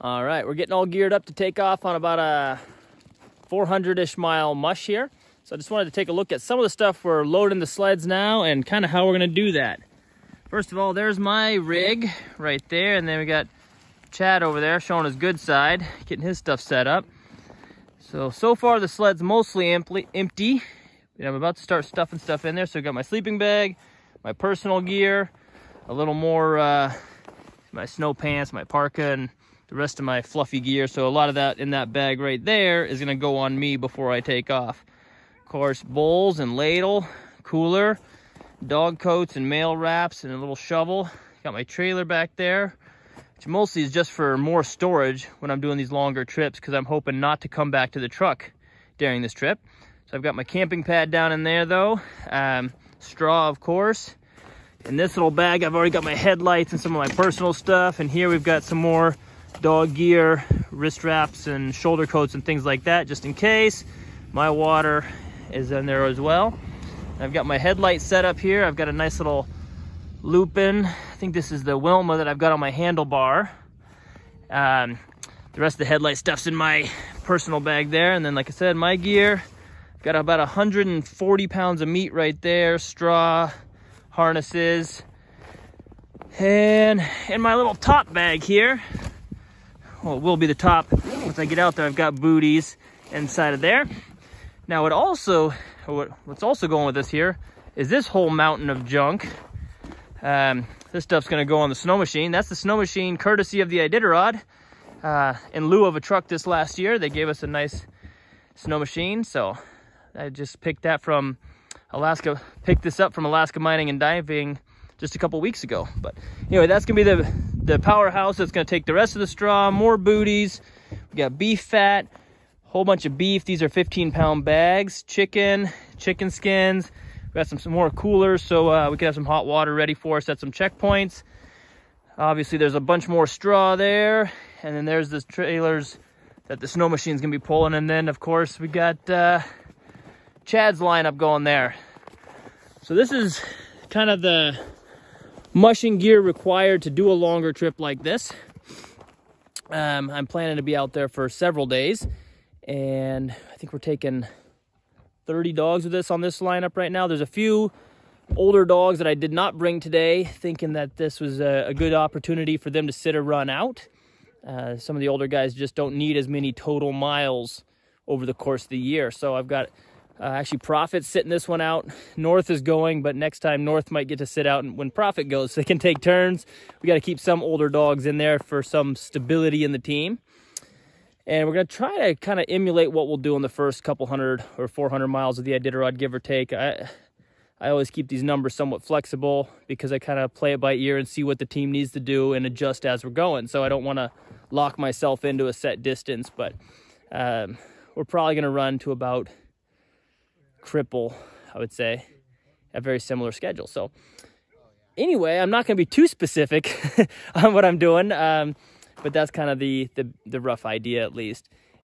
All right, we're getting all geared up to take off on about a 400-ish mile mush here. So I just wanted to take a look at some of the stuff we're loading the sleds now and kind of how we're going to do that. First of all, there's my rig right there, and then we got Chad over there showing his good side, getting his stuff set up. So far the sled's mostly empty. I'm about to start stuffing stuff in there. So I got my sleeping bag, my personal gear, a little more my snow pants, my parka, and the rest of my fluffy gear. So a lot of that in that bag right there is gonna go on me before I take off. Of course, bowls and ladle, cooler, dog coats and mail wraps, and a little shovel. Got my trailer back there, which mostly is just for more storage when I'm doing these longer trips, because I'm hoping not to come back to the truck during this trip. So I've got my camping pad down in there though, straw of course. In this little bag, I've already got my headlights and some of my personal stuff. And here we've got some more dog gear, wrist wraps and shoulder coats and things like that, just in case. My water is in there as well. I've got my headlight set up here. I've got a nice little loop-in. I think this is the Wilma that I've got on my handlebar. The rest of the headlight stuff's in my personal bag there. And then, like I said, my gear, I've got about 140 pounds of meat right there, straw, harnesses. And in my little top bag here, well, it will be the top once I get out there, I've got booties inside of there. Now what's also going with this here is this whole mountain of junk. This stuff's gonna go on the snow machine. That's the snow machine courtesy of the Iditarod. In lieu of a truck this last year, they gave us a nice snow machine. So I just picked that from Alaska, picked this up from Alaska Mining and Diving just a couple weeks ago. But anyway, that's gonna be the powerhouse that's gonna take the rest of the straw, more booties. We got beef fat, whole bunch of beef. These are 15-pound bags, chicken skins. We got some more coolers, so we can have some hot water ready for us at some checkpoints. Obviously, there's a bunch more straw there. And then there's the trailers that the snow machine's gonna be pulling. And then, of course, we got Chad's lineup going there. So this is kind of the mushing gear required to do a longer trip like this. I'm planning to be out there for several days, and I think we're taking 30 dogs with us on this lineup right now. There's a few older dogs that I did not bring today, thinking that this was a good opportunity for them to sit or run out. Some of the older guys just don't need as many total miles over the course of the year. So I've got actually Prophet sitting this one out. North is going, but next time North might get to sit out when Prophet goes, so they can take turns. We got to keep some older dogs in there for some stability in the team. And we're going to try to kind of emulate what we'll do in the first couple 100 or 400 miles of the Iditarod, give or take. I always keep these numbers somewhat flexible because I kind of play it by ear and see what the team needs to do and adjust as we're going. So I don't want to lock myself into a set distance, but we're probably going to run to about Cripple, I would say, a very similar schedule. So anyway, I'm not going to be too specific on what I'm doing, but that's kind of the rough idea, at least.